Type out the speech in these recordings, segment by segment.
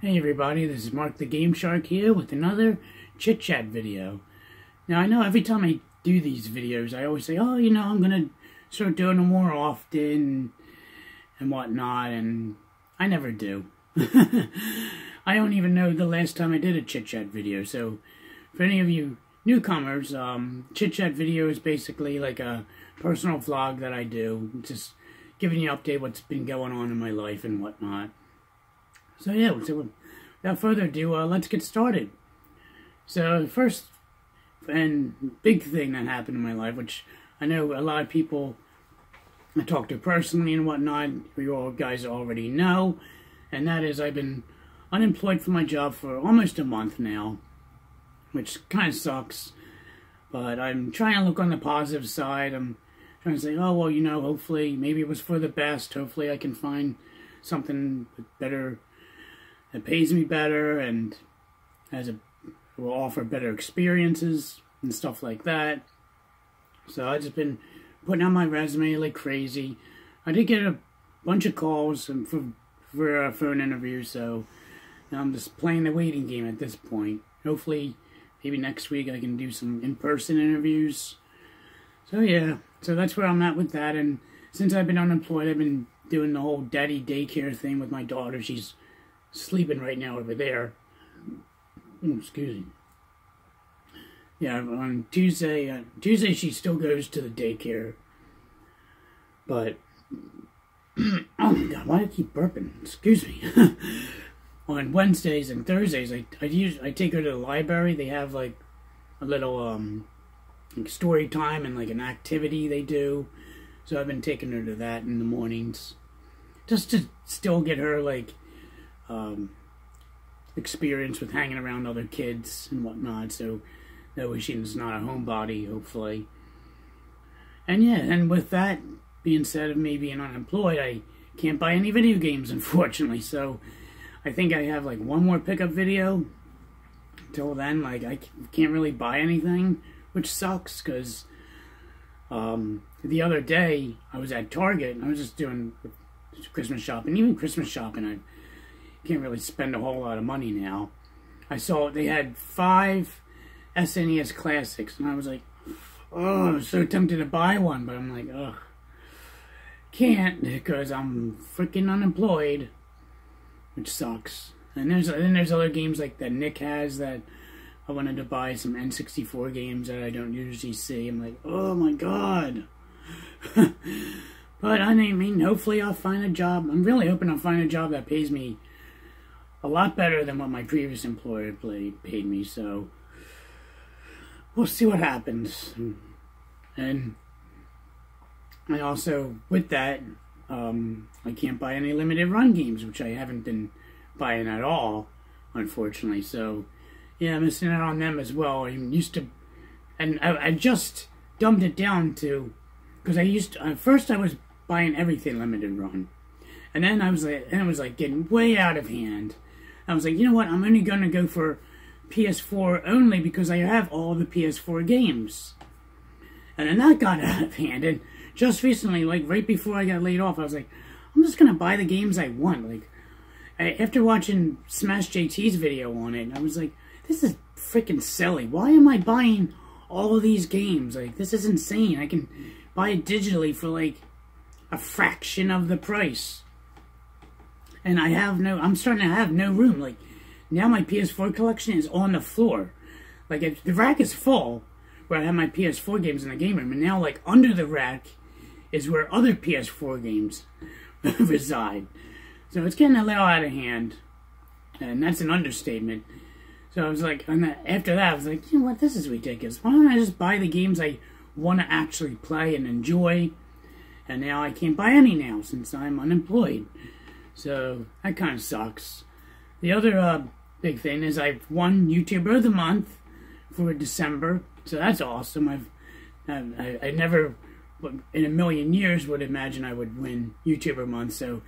Hey everybody, this is Mark the Game Shark here with another chit chat video. Now I know every time I do these videos I always say, oh, I'm gonna start doing them more often and whatnot, and I never do. I don't even know the last time I did a chit chat video, so for any of you newcomers, chit chat video is basically like a personal vlog that I do, just giving you an update what's been going on in my life and whatnot. So yeah, without further ado, let's get started. So the first and big thing that happened in my life, which I know a lot of people I talk to personally and whatnot, you all guys already know, and that is I've been unemployed from my job for almost a month now, which kind of sucks, but I'm trying to look on the positive side. I'm trying to say, oh, well, hopefully, maybe it was for the best. Hopefully I can find something better that pays me better and will offer better experiences and stuff like that. So I've just been putting out my resume like crazy. I did get a bunch of calls for phone interviews, so I'm just playing the waiting game at this point. Hopefully, maybe next week I can do some in-person interviews. So yeah, so that's where I'm at with that. And since I've been unemployed, I've been doing the whole daddy daycare thing with my daughter. She's sleeping right now over there. Excuse me. Yeah, on Tuesday she still goes to the daycare. But, oh my god, why do I keep burping? Excuse me. On Wednesdays and Thursdays, I take her to the library. They have like a little like story time and like an activity they do. So I've been taking her to that in the mornings, just to still get her like experience with hanging around other kids and whatnot. So that way she's not a homebody, hopefully. And yeah, and with that being said, of me being unemployed, I can't buy any video games, unfortunately. So I think I have like one more pickup video. Until then, like I can't really buy anything, which sucks, because the other day I was at Target and I was just doing Christmas shopping. Even Christmas shopping, I can't really spend a whole lot of money now. I saw they had 5 SNES Classics, and I was like, oh, I was so tempted to buy one, but I'm like, ugh, can't, because I'm freaking unemployed, which sucks. And then there's other games like that Nick has that I wanted to buy, some N64 games that I don't usually see. I'm like, oh my god. But I mean, hopefully I'll find a job. I'm really hoping I'll find a job that pays me a lot better than what my previous employer paid me. So we'll see what happens. And I also, with that, I can't buy any limited run games, which I haven't been buying at all, unfortunately. So yeah, I'm missing out on them as well. I used to, and I just dumbed it down to, because at first I was buying everything limited run, and then it was like getting way out of hand. I was like, you know what? I'm only gonna go for PS4 only because I have all the PS4 games. And then that got out of hand. And just recently, like right before I got laid off, I was like, I'm just gonna buy the games I want. Like, after watching Smash JT's video on it, I was like, this is freaking silly. Why am I buying all of these games? Like, this is insane. I can buy it digitally for like a fraction of the price. And I'm starting to have no room. Like, now my PS4 collection is on the floor. Like, the rack is full where I have my PS4 games in the game room, and now like under the rack is where other PS4 games reside. So it's getting a little out of hand, and that's an understatement. So I was like, after that, I was like, you know what, this is ridiculous. Why don't I just buy the games I want to actually play and enjoy? And now I can't buy any now since I'm unemployed. So that kind of sucks. The other big thing is I've won YouTuber of the Month for December. So that's awesome. I never in a million years would imagine I would win YouTuber Month. So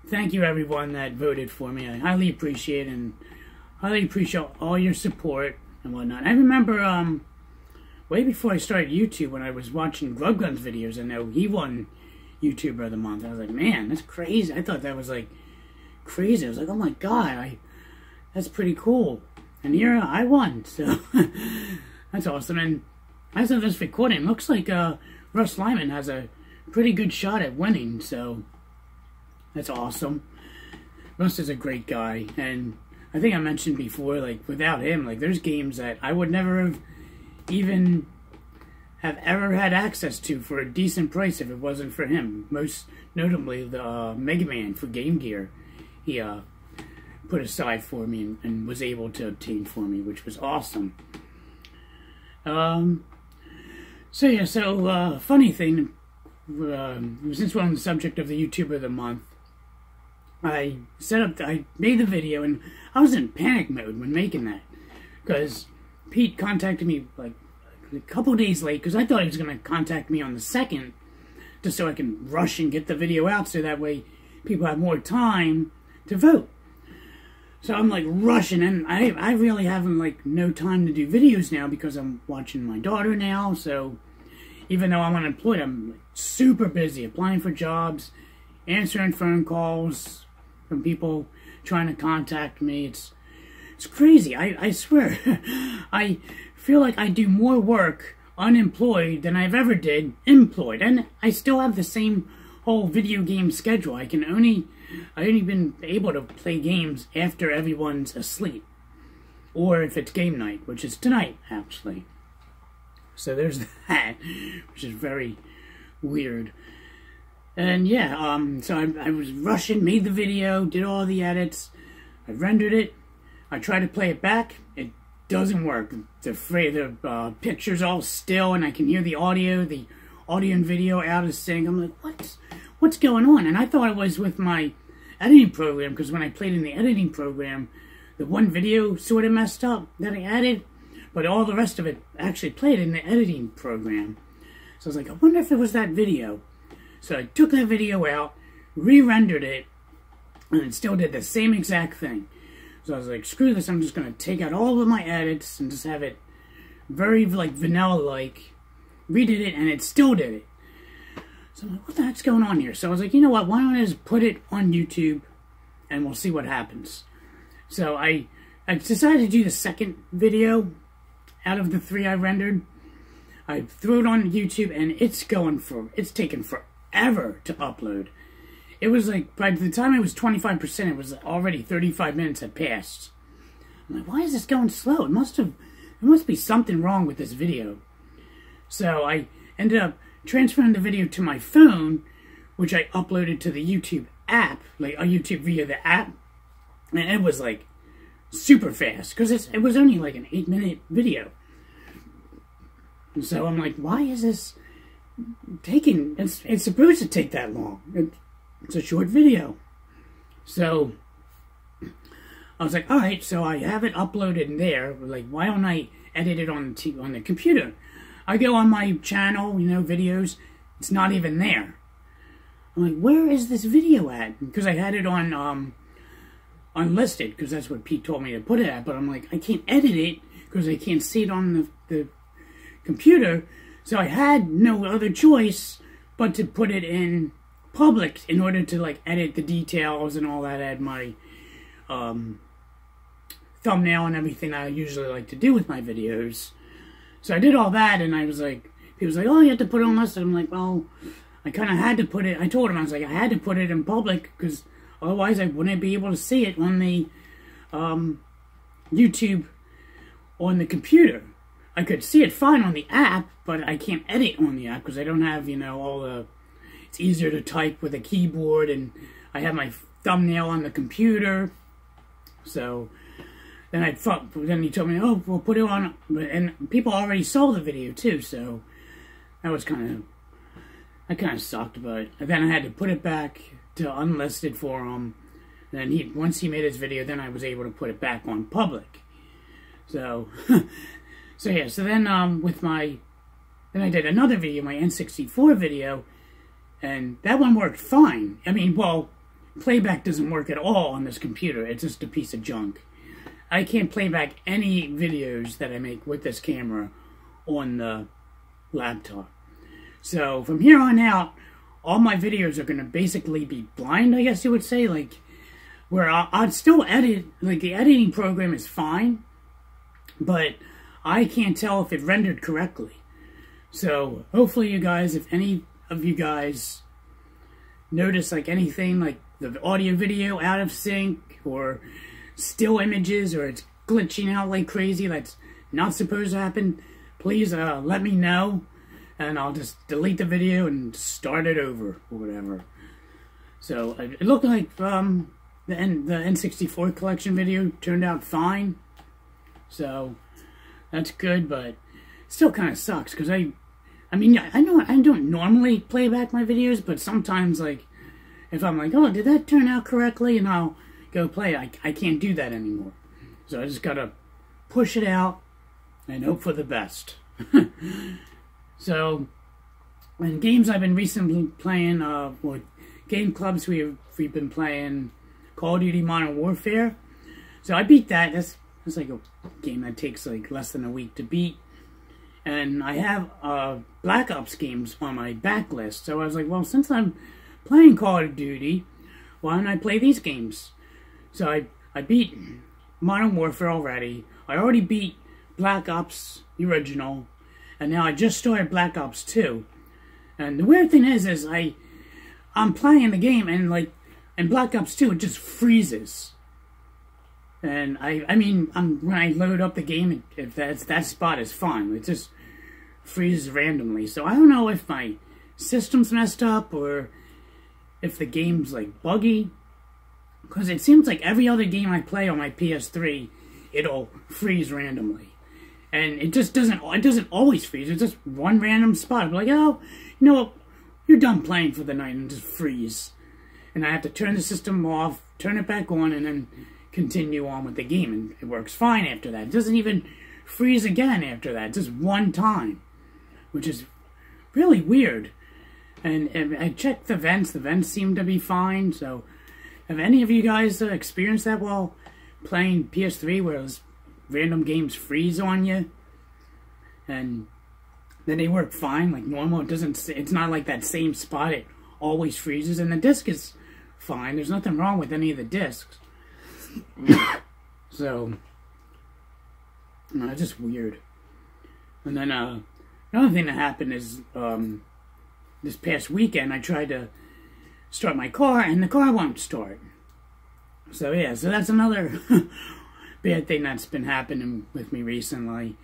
thank you everyone that voted for me. I highly appreciate it, and highly appreciate all your support and whatnot. I remember way before I started YouTube, when I was watching Grubgun's videos, I know he won YouTuber of the Month. I was like, man, that's crazy. I thought that was like crazy. I was like, oh my god, that's pretty cool. And here I won, so that's awesome. And as of this recording, it looks like Russ Lyman has a pretty good shot at winning, so that's awesome. Russ is a great guy, and I think I mentioned before, like, without him, like, there's games that I would never have even have ever had access to for a decent price if it wasn't for him. Most notably, the Mega Man for Game Gear. He put aside for me and was able to obtain for me, which was awesome. So yeah, funny thing, since we're on the subject of the YouTuber of the month, I made the video, and I was in panic mode when making that, because Pete contacted me like a couple days late, because I thought he was going to contact me on the 2nd, just so I can rush and get the video out, so that way people have more time to vote. So I'm like rushing, and I really haven't like no time to do videos now because I'm watching my daughter now. So even though I'm unemployed, I'm like super busy applying for jobs, answering phone calls from people trying to contact me. It's crazy. I swear. I feel like I do more work unemployed than I've ever did employed, and I still have the same whole video game schedule. I've only been able to play games after everyone's asleep, or if it's game night, which is tonight actually. So there's that, which is very weird. And yeah, so I was rushing, made the video, did all the edits, I rendered it, I tried to play it back, it doesn't work. The picture's all still, and I can hear the audio and video out of sync. I'm like, what's going on? And I thought it was with my editing program, because when I played in the editing program, the one video sort of messed up that I added, but all the rest of it actually played in the editing program. So I was like, I wonder if it was that video. So I took that video out, re-rendered it, and it still did the same exact thing. So I was like, screw this, I'm just going to take out all of my edits and just have it very, like, vanilla-like. Redid it, and it still did it. So I'm like, what the heck's going on here? So I was like, you know what, why don't I just put it on YouTube, and we'll see what happens. So I decided to do the second video out of the 3 I rendered. I threw it on YouTube, and it's taken forever to upload. It was like, by the time it was 25%, it was already 35 minutes had passed. I'm like, why is this going slow? There must be something wrong with this video. So I ended up transferring the video to my phone, which I uploaded to the YouTube app, like a YouTube via the app, and it was like super fast, because it was only like an 8-minute video. And so I'm like, why is this taking, it's supposed to take that long. It's a short video. So I was like, alright, so I have it uploaded there. Like, why don't I edit it on the computer? I go on my channel, videos, it's not even there. I'm like, where is this video at? Because I had it on unlisted, because that's what Pete told me to put it at, but I'm like, I can't edit it because I can't see it on the computer, so I had no other choice but to put it in public in order to, like, edit the details and all that, add my thumbnail and everything I usually like to do with my videos. So I did all that, and I was like, he was like, oh, you have to put it on listed. I'm like, well, I kind of had to put it, I told him, I was like, I had to put it in public, because otherwise I wouldn't be able to see it on the YouTube on the computer. I could see it fine on the app, but I can't edit on the app, because I don't have, all the, it's easier to type with a keyboard, and I have my thumbnail on the computer. So then then he told me, oh, we'll put it on, and people already saw the video too, so that was kind of sucked, but then I had to put it back to unlisted for him. Then once he made his video, then I was able to put it back on public. So, so yeah, so then then I did another video, my N64 video, and that one worked fine. I mean, well, playback doesn't work at all on this computer. It's just a piece of junk. I can't play back any videos that I make with this camera on the laptop. So from here on out, all my videos are going to basically be blind, I guess you would say. Like, where I'd still edit, like the editing program is fine, but I can't tell if it rendered correctly. So hopefully you guys, if any of you guys notice like anything like the audio video out of sync or still images or it's glitching out like crazy, that's not supposed to happen, please let me know, and I'll just delete the video and start it over or whatever. So it looked like the N64 collection video turned out fine, so that's good, but it still kind of sucks because I mean, I know I don't normally play back my videos, but sometimes, like, if I'm like, oh, did that turn out correctly, and I'll go play it, I can't do that anymore. So I just gotta push it out and hope for the best. So, in games I've been recently playing, with game clubs, we've been playing Call of Duty Modern Warfare. So I beat that. That's like a game that takes like less than a week to beat. And I have Black Ops games on my backlist. So I was like, well, since I'm playing Call of Duty, why don't I play these games? So I beat Modern Warfare already. I already beat Black Ops, the original. And now I just started Black Ops 2. And the weird thing is I'm playing the game, and like in Black Ops 2 it just freezes. And I mean when I load up the game, if that spot is fine, it just freezes randomly. So I don't know if my system's messed up or if the game's like buggy, because it seems like every other game I play on my PS3 it'll freeze randomly. And it just doesn't always freeze. It's just one random spot. I'm like, oh, you know what? You're done playing for the night, and just freeze. And I have to turn the system off, turn it back on, and then continue on with the game. And it works fine after that. It doesn't even freeze again after that. Just one time, which is really weird. And I checked the vents. The vents seem to be fine. So, have any of you guys experienced that while playing PS3, where those random games freeze on you, and then they work fine like normal? It's not like that same spot, it always freezes. And the disc is fine, there's nothing wrong with any of the discs. So it's just weird. And then another thing that happened is this past weekend I tried to start my car and the car won't start. So yeah, so that's another bad thing that's been happening with me recently.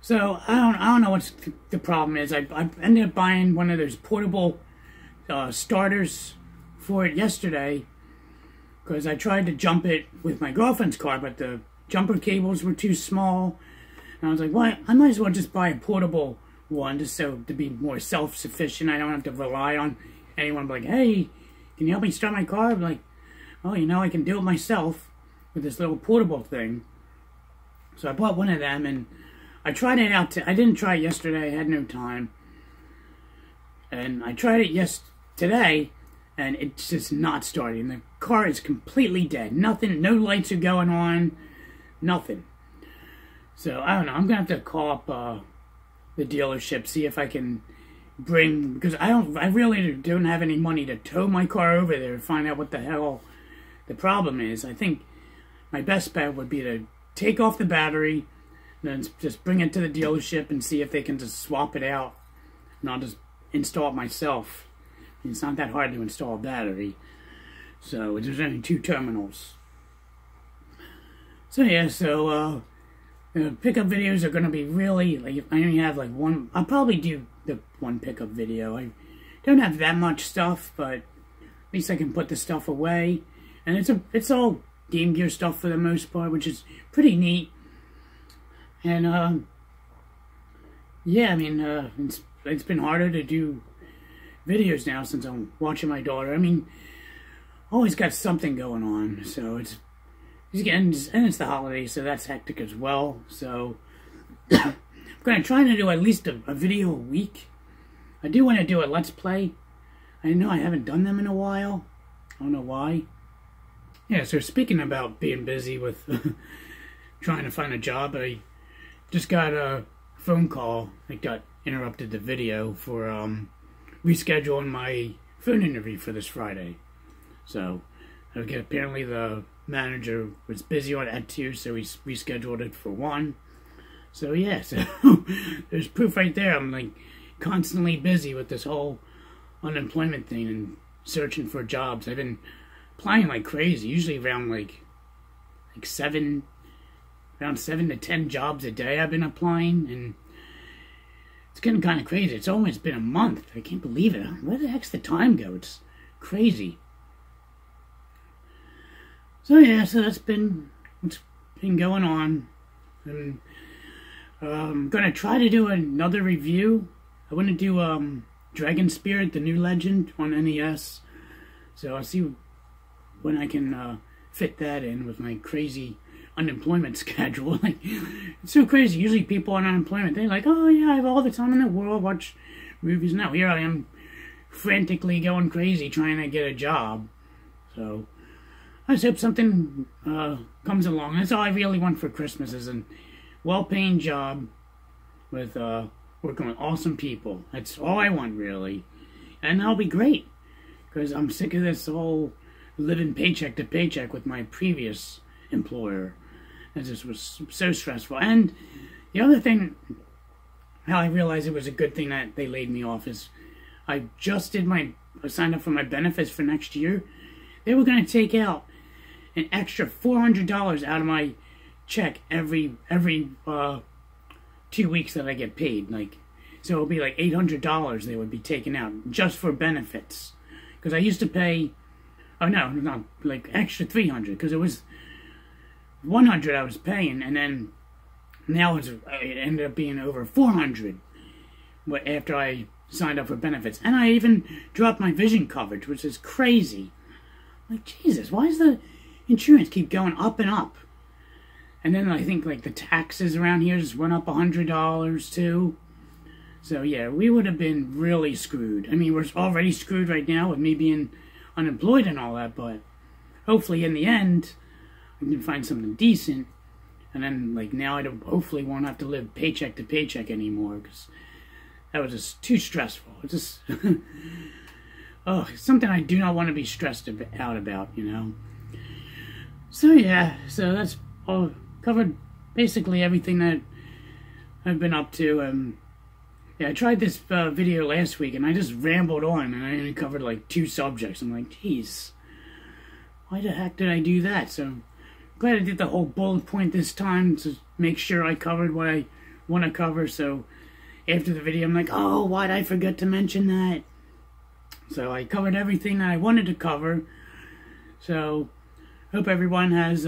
So I don't know what the problem is. I ended up buying one of those portable starters for it yesterday, because I tried to jump it with my girlfriend's car, but the jumper cables were too small. And I was like, well, I might as well just buy a portable one, just so to be more self-sufficient. I don't have to rely on anyone. Like, hey, can you help me start my car? I'm like, oh, you know, I can do it myself with this little portable thing. So I bought one of them, and I tried it out. I didn't try it yesterday. I had no time. And I tried it today, and it's just not starting. The car is completely dead. Nothing, no lights are going on, nothing. So I don't know. I'm gonna have to call up the dealership, see if I can bring, because I really don't have any money to tow my car over there to find out what the hell the problem is. I think my best bet would be to take off the battery, and then just bring it to the dealership and see if they can just swap it out, and I'll just install it myself. It's not that hard to install a battery, so there's only 2 terminals. So yeah, so pickup videos are going to be really, like, I only have like one. I'll probably do the one pickup video. I don't have that much stuff, but at least I can put the stuff away. And it's all Game Gear stuff for the most part, which is pretty neat. And yeah, I mean, it's been harder to do videos now since I'm watching my daughter. I mean, always got something going on, so it's getting, and it's the holidays, so that's hectic as well. So I'm gonna try to do at least a video a week. I do want to do a Let's Play. I know I haven't done them in a while. I don't know why. Yeah, so speaking about being busy with trying to find a job, I just got a phone call. I got interrupted the video for rescheduling my phone interview for this Friday. So Okay, apparently the manager was busy on it at 2, so he rescheduled it for 1. So yeah, so there's proof right there. I'm like constantly busy with this whole unemployment thing and searching for jobs. I've been applying like crazy, usually around like 7 to 10 jobs a day I've been applying, and it's getting kind of crazy. It's almost been a month. I can't believe it. Where the heck's the time go? It's crazy. So yeah, so that's been what's been going on. And I'm gonna try to do another review. I want to do Dragon Spirit, the new legend on NES. So I'll see when I can fit that in with my crazy unemployment schedule. Like, it's so crazy. Usually people on unemployment, they're like, oh yeah, I have all the time in the world, watch movies. Now here I am frantically going crazy trying to get a job. So I just hope something comes along. That's all I really want for Christmas, is a well-paying job with working with awesome people. That's all I want, really. And that'll be great, because I'm sick of this whole living paycheck to paycheck with my previous employer. It just was so stressful. And the other thing, how I realized it was a good thing that they laid me off, is I signed up for my benefits for next year. They were going to take out an extra $400 out of my check every 2 weeks that I get paid. Like, so it'll be like $800 they would be taking out just for benefits. Because I used to pay, oh no, not like extra $300, because it was $100 I was paying, and then now it ended up being over $400 after I signed up for benefits. And I even dropped my vision coverage, which is crazy. Like, Jesus, why does the insurance keep going up and up? And then I think like the taxes around here just went up $100 too. So yeah, we would have been really screwed. I mean, we're already screwed right now with me being unemployed and all that, but hopefully in the end we can find something decent. And then like now I hopefully won't have to live paycheck to paycheck anymore, because that was just too stressful. It's just oh, it's something I do not want to be stressed out about, you know. So yeah, so that's all. Covered basically everything that I've been up to. Yeah, I tried this video last week and I just rambled on, and I only covered like 2 subjects. I'm like, geez, why the heck did I do that? So I'm glad I did the whole bullet point this time to make sure I covered what I want to cover. So after the video, I'm like, oh, why'd I forget to mention that? So I covered everything that I wanted to cover. So hope everyone has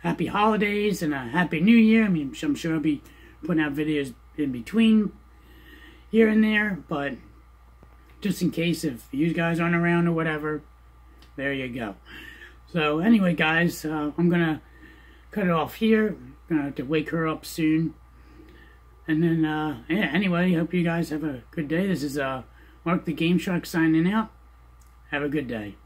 happy holidays and a happy new year. I mean, I'm sure I'll be putting out videos in between here and there, but just in case if you guys aren't around or whatever, there you go. So anyway, guys, I'm gonna cut it off here. I'm gonna have to wake her up soon. And then, yeah, anyway, hope you guys have a good day. This is Mark the Game Shark signing out. Have a good day.